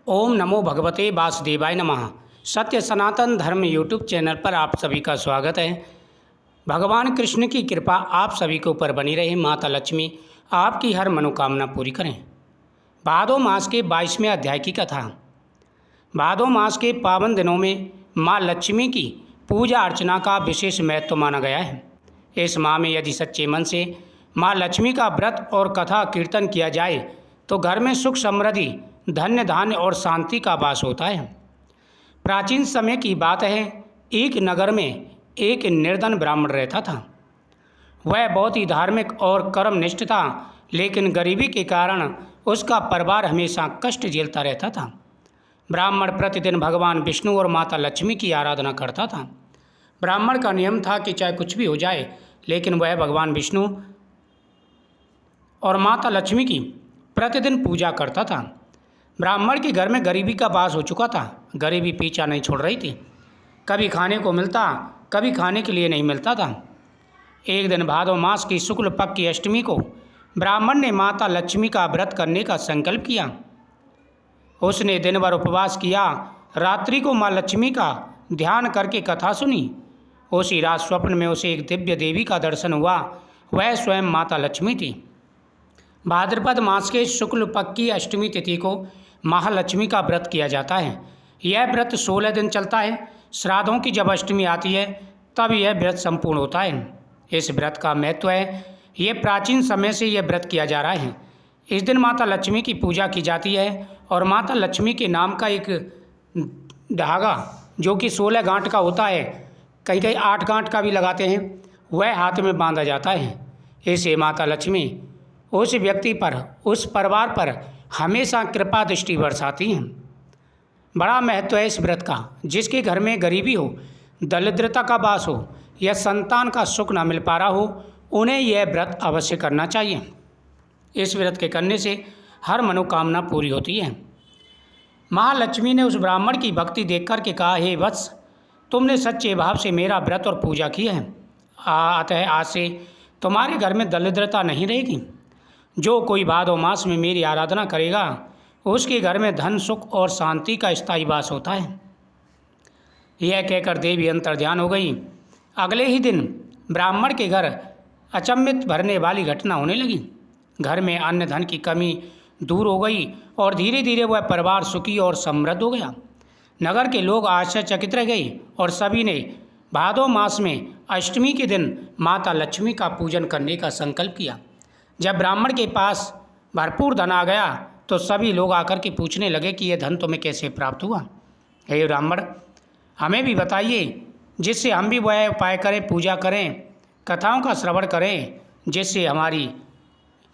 ओम नमो भगवते वासुदेवाय नमः। सत्य सनातन धर्म यूट्यूब चैनल पर आप सभी का स्वागत है। भगवान कृष्ण की कृपा आप सभी के ऊपर बनी रहे। माता लक्ष्मी आपकी हर मनोकामना पूरी करें। भादो मास के 22वें अध्याय की कथा। भादो मास के पावन दिनों में माँ लक्ष्मी की पूजा अर्चना का विशेष महत्व माना गया है। इस माह में यदि सच्चे मन से माँ लक्ष्मी का व्रत और कथा कीर्तन किया जाए तो घर में सुख समृद्धि, धन्य धान्य और शांति का वास होता है। प्राचीन समय की बात है, एक नगर में एक निर्धन ब्राह्मण रहता था। वह बहुत ही धार्मिक और कर्मनिष्ठ था, लेकिन गरीबी के कारण उसका परिवार हमेशा कष्ट झेलता रहता था। ब्राह्मण प्रतिदिन भगवान विष्णु और माता लक्ष्मी की आराधना करता था। ब्राह्मण का नियम था कि चाहे कुछ भी हो जाए, लेकिन वह भगवान विष्णु और माता लक्ष्मी की प्रतिदिन पूजा करता था। ब्राह्मण के घर में गरीबी का वास हो चुका था। गरीबी पीछा नहीं छोड़ रही थी। कभी खाने को मिलता, कभी खाने के लिए नहीं मिलता था। एक दिन भादो मास की शुक्ल पक्ष की अष्टमी को ब्राह्मण ने माता लक्ष्मी का व्रत करने का संकल्प किया। उसने दिन भर उपवास किया। रात्रि को माँ लक्ष्मी का ध्यान करके कथा सुनी। उसी रात स्वप्न में उसे एक दिव्य देवी का दर्शन हुआ। वह स्वयं माता लक्ष्मी थी। भाद्रपद मास के शुक्ल पक्ष की अष्टमी तिथि को महालक्ष्मी का व्रत किया जाता है। यह व्रत 16 दिन चलता है। श्राद्धों की जब अष्टमी आती है तब यह व्रत संपूर्ण होता है। इस व्रत का महत्व है, ये प्राचीन समय से यह व्रत किया जा रहा है। इस दिन माता लक्ष्मी की पूजा की जाती है और माता लक्ष्मी के नाम का एक धागा जो कि 16 गांठ का होता है, कहीं कहीं 8 गांठ का भी लगाते हैं, वह हाथ में बांधा जाता है। इसे माता लक्ष्मी उस व्यक्ति पर, उस परिवार पर हमेशा कृपा दृष्टि बरसाती हैं। बड़ा महत्व है इस व्रत का। जिसके घर में गरीबी हो, दरिद्रता का वास हो या संतान का सुख न मिल पा रहा हो, उन्हें यह व्रत अवश्य करना चाहिए। इस व्रत के करने से हर मनोकामना पूरी होती है। महालक्ष्मी ने उस ब्राह्मण की भक्ति देख कर के कहा, हे वत्स, तुमने सच्चे भाव से मेरा व्रत और पूजा की है। अतः आज से तुम्हारे घर में दरिद्रता नहीं रहेगी। जो कोई भादो मास में मेरी आराधना करेगा उसके घर में धन, सुख और शांति का स्थायी वास होता है। यह कहकर देवी अंतर्ध्यान हो गई। अगले ही दिन ब्राह्मण के घर अचंभित भरने वाली घटना होने लगी। घर में अन्न धन की कमी दूर हो गई और धीरे धीरे वह परिवार सुखी और समृद्ध हो गया। नगर के लोग आश्चर्यचकित रह गए और सभी ने भादो मास में अष्टमी के दिन माता लक्ष्मी का पूजन करने का संकल्प किया। जब ब्राह्मण के पास भरपूर धन आ गया तो सभी लोग आकर के पूछने लगे कि यह धन तुम्हें कैसे प्राप्त हुआ। हे ब्राह्मण, हमें भी बताइए, जिससे हम भी वह उपाय करें, पूजा करें, कथाओं का श्रवण करें, जिससे हमारी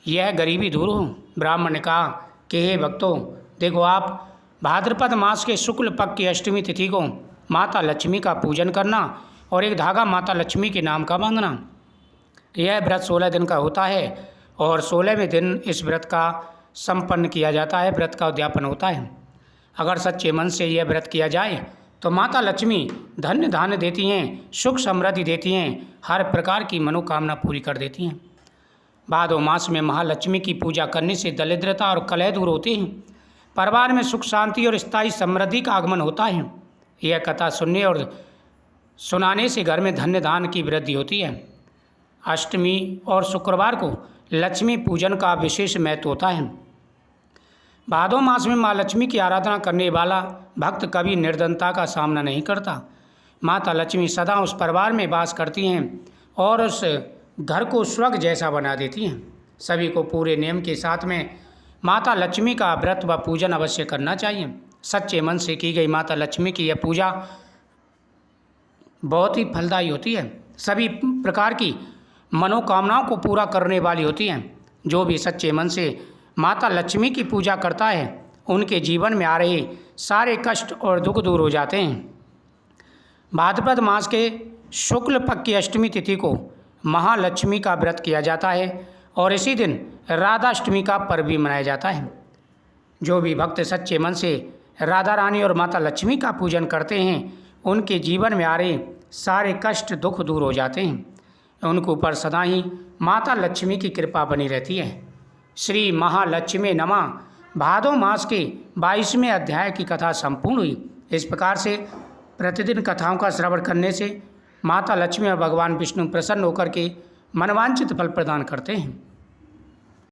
यह गरीबी दूर हो। ब्राह्मण ने कहा कि हे भक्तों, देखो, आप भाद्रपद मास के शुक्ल पक्ष की अष्टमी तिथि को माता लक्ष्मी का पूजन करना और एक धागा माता लक्ष्मी के नाम का बांधना। यह व्रत 16 दिन का होता है और 16वें दिन इस व्रत का संपन्न किया जाता है, व्रत का उद्यापन होता है। अगर सच्चे मन से यह व्रत किया जाए तो माता लक्ष्मी धन्य धान्य देती हैं, सुख समृद्धि देती हैं, हर प्रकार की मनोकामना पूरी कर देती हैं। भादो मास में महालक्ष्मी की पूजा करने से दरिद्रता और कलह दूर होते हैं। परिवार में सुख शांति और स्थायी समृद्धि का आगमन होता है। यह कथा सुनने और सुनाने से घर में धन्य धान्य की वृद्धि होती है। अष्टमी और शुक्रवार को लक्ष्मी पूजन का विशेष महत्व होता है। भादो मास में माँ लक्ष्मी की आराधना करने वाला भक्त कभी निर्धनता का सामना नहीं करता। माता लक्ष्मी सदा उस परिवार में वास करती हैं और उस घर को स्वर्ग जैसा बना देती हैं। सभी को पूरे नियम के साथ में माता लक्ष्मी का व्रत व पूजन अवश्य करना चाहिए। सच्चे मन से की गई माता लक्ष्मी की यह पूजा बहुत ही फलदायी होती है। सभी प्रकार की मनोकामनाओं को पूरा करने वाली होती हैं। जो भी सच्चे मन से माता लक्ष्मी की पूजा करता है, उनके जीवन में आ रहे सारे कष्ट और दुख दूर हो जाते हैं। भाद्रपद मास के शुक्ल पक्ष की अष्टमी तिथि को महालक्ष्मी का व्रत किया जाता है और इसी दिन राधाष्टमी का पर्व भी मनाया जाता है। जो भी भक्त सच्चे मन से राधा रानी और माता लक्ष्मी का पूजन करते हैं, उनके जीवन में आ रहे सारे कष्ट दुख दूर हो जाते हैं। उनके ऊपर सदा ही माता लक्ष्मी की कृपा बनी रहती है। श्री महालक्ष्मी नमः। भादो मास के 22वें अध्याय की कथा संपूर्ण हुई। इस प्रकार से प्रतिदिन कथाओं का श्रवण करने से माता लक्ष्मी और भगवान विष्णु प्रसन्न होकर के मनवांछित फल प्रदान करते हैं।